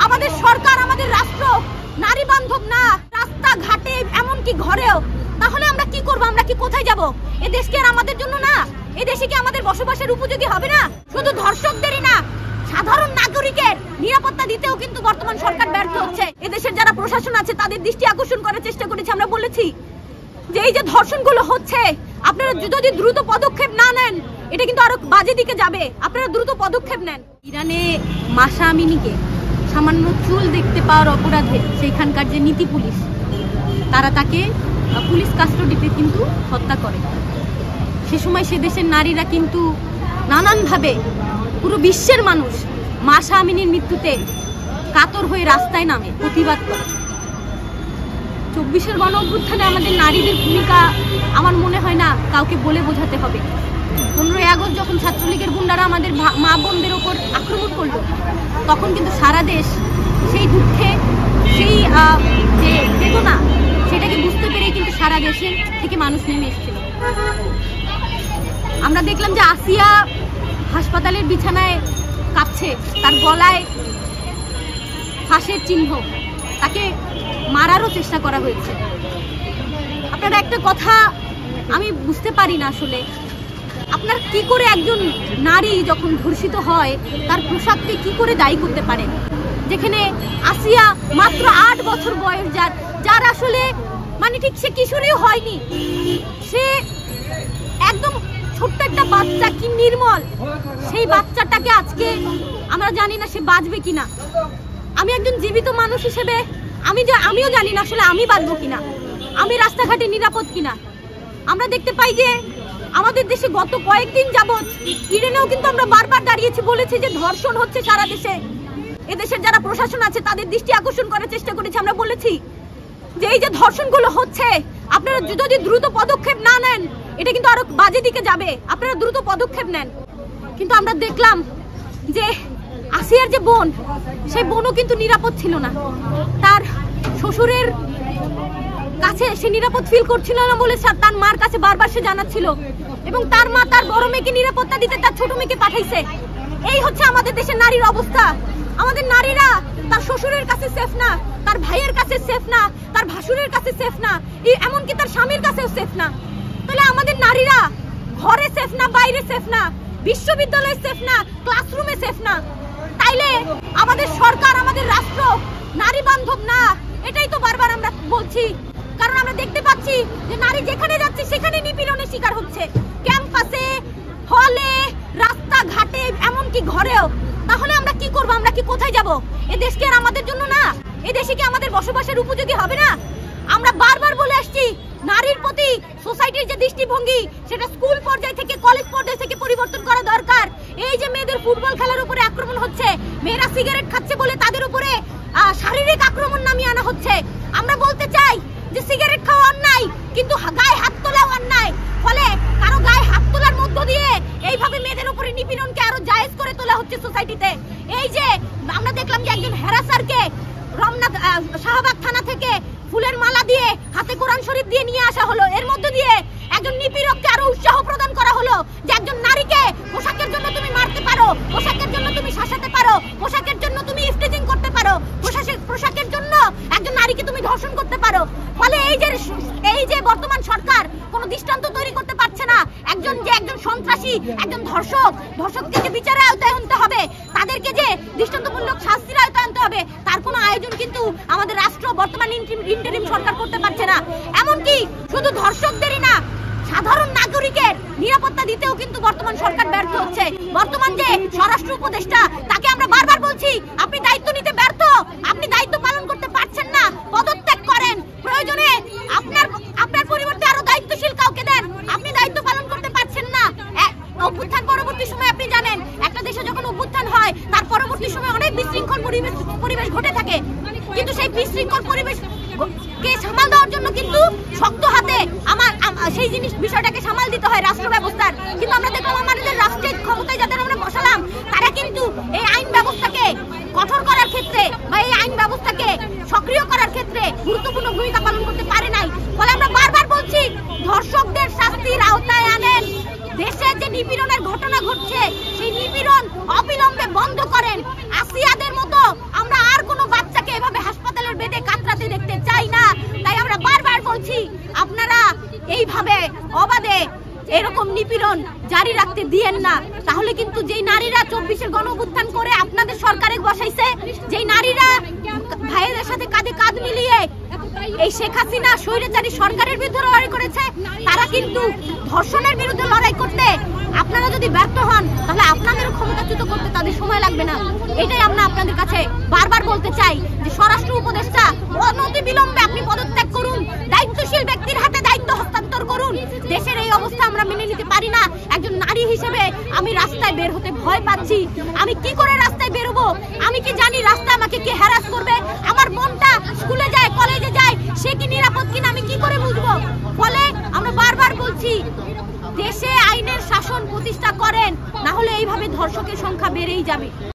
আমাদের সরকার, আমাদের রাষ্ট্র নারী বান্ধব না, রাস্তা ঘাটে এমনকি ঘরেও, তাহলে আমরা কি করব? আমরা কি কোথায় যাব? এ দেশ কি আর আমাদের জন্য না? এ দেশে কি আমাদের বসবাসের উপযোগী হবে না? শুধু ধর্ষকদেরই না, সাধারণ নাগরিকের নিরাপত্তা দিতেও কিন্তু বর্তমান সরকার ব্যর্থ হচ্ছে। এদেশের যারা প্রশাসন আছে তাদের দৃষ্টি আকর্ষণ করার চেষ্টা করেছে। আমরা বলেছি যে এই যে ধর্ষণগুলো হচ্ছে, আপনারা যদি দ্রুত পদক্ষেপ না নেন এটা কিন্তু আরো বাজে দিকে যাবে। আপনারা দ্রুত পদক্ষেপ নেন। ইরানে মাশা আমিনিকে সামান্য চুল দেখতে পাওয়ার অপরাধে সেইখানকার যে নীতি পুলিশ, তারা তাকে পুলিশ কাস্টডিতে কিন্তু হত্যা করে। সে সময় সে দেশের নারীরা কিন্তু নানানভাবে, পুরো বিশ্বের মানুষ মাশা আমিনির মৃত্যুতে কাতর হয়ে রাস্তায় নামে প্রতিবাদ করে। 24-এর গণ অভ্যুত্থানে আমাদের নারীদের ভূমিকা আমার মনে হয় না কাউকে বলে বোঝাতে হবে। 15ই আগস্ট যখন ছাত্রলীগের গুন্ডারা আমাদের মা বোনদের ওপর আক্রমণ করলো, তখন কিন্তু সারা দেশ সেই দুঃখে, সেই যে বেদনা, সেটাকে বুঝতে পেরেই কিন্তু সারা দেশে থেকে মানুষ নেমে এসেছিল। আমরা দেখলাম যে আসিয়া হাসপাতালের বিছানায় কাঁপছে, তার গলায় ফাঁসের চিহ্ন, তাকে মারারও চেষ্টা করা হয়েছে। আপনারা একটা কথা আমি বুঝতে পারি না, আসলে আপনার কি করে একজন নারী যখন ধর্ষিত হয় তার পোশাককে কি করে দায়ী করতে পারেন? যেখানে আসিয়া মাত্র 8 বছর বয়স, যার আসলে মানে ঠিক সে কিশোরীও হয়নি, সে একদম ছোট্ট একটা বাচ্চা, কি নির্মল সেই বাচ্চাটাকে আজকে আমরা জানি না সে বাঁচবে কিনা। আমি একজন জীবিত মানুষ হিসেবে আমিও জানি না আসলে আমি বাঁচবো কিনা, আমি রাস্তাঘাটে নিরাপদ কিনা। আমরা দেখতে পাই যে আমাদের দেশে গত কয়েকদিন যাবৎ, ইরানেও কিন্তু আমরা বারবার দাঁড়িয়েছি, বলেছি যে ধর্ষণ হচ্ছে সারা দেশে। এদেশের যারা প্রশাসন আছে তাদের দৃষ্টি আকর্ষণ করার চেষ্টা করেছি। আমরা বলেছি যে এই যে ধর্ষণগুলো হচ্ছে, আপনারা যদি দ্রুত পদক্ষেপ না নেন এটা কিন্তু আরো বাজে দিকে যাবে। আপনারা দ্রুত পদক্ষেপ নেন। কিন্তু আমরা দেখলাম যে আসিয়ার যে বোন, সেই বোনও কিন্তু নিরাপদ ছিল না। তার শ্বশুরের কাছে সে নিরাপদ ফিল করছিল না বলে তার মার কাছে বারবার সে জানাচ্ছিল, এবং তার মা তার বড় মেয়েকে নিরাপত্তা দিতে তার ছোট মেয়েকে পাঠাইছে। এই হচ্ছে আমাদের দেশের নারীর অবস্থা। আমাদের নারীরা তার শ্বশুরের কাছে সেফ না, তার ভাইয়ের কাছে সেফ না, তার ভাসুরের কাছে সেফ না, এমনকি তার স্বামীর কাছেও সেফ না। তাহলে আমাদের নারীরা ঘরে সেফ না, বাইরে সেফ না, বিশ্ববিদ্যালয়ে সেফ না, ক্লাসরুমে সেফ না। তাইলে আমাদের সরকার, আমাদের রাষ্ট্র নারী বান্ধব না, এটাই তো বারবার আমরা বলছি। কারণ আমরা দেখতে পাচ্ছি যে নারী যেখানে যাচ্ছে সেখানে নিপীড়নের শিকার হচ্ছে, ক্যাম্পাসে, হলে, রাস্তাঘাটে, এমনকি ঘরেও। তাহলে আমরা কি করব? আমরা কি কোথায় যাব? এ দেশ কি আর আমাদের জন্য না? এ দেশে কি আমাদের বসবাসের উপযোগী হবে না? আমরা বারবার বলে আসছি, নারীর প্রতি সোসাইটির যে দৃষ্টিভঙ্গি, সেটা স্কুল পর্যায় থেকে, কলেজ পর্যায় থেকে পরিবর্তন করা দরকার। এই যে মেয়েদের ফুটবল খেলার উপরে আক্রমণ হচ্ছে, মেয়েরা সিগারেট খাচ্ছে বলে তাদের উপরে শারীরিক আক্রমণ নামিয়ে আনা হচ্ছে। আমরা বলতে চাই যে সিগারেট খাওয়া অন্যায়, কিন্তু গায়ে হাত তোলাও অন্যায়। ফলে কারো গায়ে হাত তোলার মধ্য দিয়ে এইভাবে মেয়েদের উপরে নিপীড়নকে আরো জায়েজ করে তোলা হচ্ছে সোসাইটিতে। এই যে আমরা দেখলাম যে একজন হ্যারাসারকে রমনা শাহবাগ থানা থেকে ফুলের মালা দিয়ে, হাতে কোরআন শরীফ দিয়ে নিয়ে আসা হলো। এর মধ্য দিয়ে একজন নিপীড়ককে আরো উৎসাহ প্রদান করা হলো যে একজন নারীকে পোশাকের জন্য তুমি মারতে পারো, পোশাকের জন্য তুমি শাসাতে পারো, পোশাকের জন্য তুমি ইফটিজিং করতে পারো, পোশাকের জন্য একজন নারীকে তুমি ধর্ষণ করতে পারো। ফলে এই যে বর্তমান সরকার কোনো দৃষ্টান্ত তৈরি করতে পারছে না। একজন সন্ত্রাসী, একজন ধর্ষককে যে বিচারের আওতায় আনতে হবে, তাদেরকে যে দৃষ্টান্তমূলক শাস্তির আওতায় আনতে হবে, তার কোনো আয়োজন কিন্তু আমাদের রাষ্ট্র, বর্তমান ইন্টারিম সরকার করতে পারছে না। এমনকি শুধু ধর্ষকদেরই না, সাধারণ নাগরিকের নিরাপত্তা দিতেও কিন্তু বর্তমান সরকার ব্যর্থ হচ্ছে। বর্তমান যে স্বরাষ্ট্র উপদেষ্টা, তাকে আমরা বারবার বলছি, আপনি দায়িত্ব নিতে ব্যর্থ, আপনি দায়িত্ব পালন করতে পারছেন না, পদত্যাগ করেন। প্রয়োজনে আপনার পরিবর্তে আরো দায়িত্বশীল কাউকে দেন। আপনি দায়িত্ব পালন করতে পারছেন না। অভ্যুত্থান পরবর্তী সময় আপনি জানেন, একটা দেশে যখন অভ্যুত্থান হয় তার পরবর্তী সময় অনেক বিশৃঙ্খল পরিবেশ ঘটে থাকে, কিন্তু সেই বিশৃঙ্খল পরিবেশকে সামাল দেওয়ার জন্য কিন্তু শক্ত হাতে সেই বিষয়টাকে সামাল দিতে হয় রাষ্ট্র ব্যবস্থার। কিন্তু আমরা দেখলাম আমাদের রাষ্ট্রের ক্ষমতায় যাদের আমরা বসালাম, তারা কিন্তু এই আইন ব্যবস্থাকে কঠোর করার ক্ষেত্রে বা এই আইন ব্যবস্থাকে সক্রিয় করার ক্ষেত্রে গুরুত্বপূর্ণ ভূমিকা পালন করতে পারে নাই। ফলে আমরা বারবার বলছি, ধর্ষকদের শাস্তির আওতায় আনেন। দেশে যে নিপীড়নের ঘটনা ঘটছে, সেই নিপীড়ন অবিলম্বে বন্ধ করেন। আসিয়াদের মতো আমরা আর কোন এইভাবে অবাধে এরকম নিপীড়ন জারি রাখতে দিয়েন না। তাহলে কিন্তু যেই নারীরা 24-এর গণঅভ্যুত্থান করে আপনাদের সরকারে বসাইছে, যেই নারীরা ভাইয়েদের সাথে কাঁধে কাঁধ মিলিয়ে এই শেখ হাসিনা স্বৈরাচারী সরকারের বিরুদ্ধে লড়াই করেছে, তারা কিন্তু ধর্ষণের বিরুদ্ধে লড়াই করতে আপনারা যদি ব্যর্থ হন তাহলে আপনাদের ক্ষমতাচ্যুত করতে তাদের সময় লাগবে না। এটাই আমরা আপনাদের কাছে বারবার বলতে চাই যে স্বরাষ্ট্র উপদেষ্টা অনতি বিলম্বে আপনি পদত্যাগ করুন, দায়িত্বশীল ব্যক্তির হাতে দায়িত্ব হস্তান্তর করুন। দেশের এই অবস্থা আমরা মেনে নিতে পারি না। একজন নারী হিসেবে আমি রাস্তায় বের হতে ভয় পাচ্ছি। আমি কি করে রাস্তায় বেরোবো? আমি কি জানি রাস্তায় আমাকে কে হ্যারাস করবে? আমার বোনটা স্কুলে যায়, কলেজে যায়, সে কি নিরাপদ কিনা আমি কি করে বুঝবো? ফলে আমরা বারবার বলছি দেশে আইনের শাসন প্রতিষ্ঠা করেন, না হলে এইভাবে ধর্ষকের সংখ্যা বেড়েই যাবে।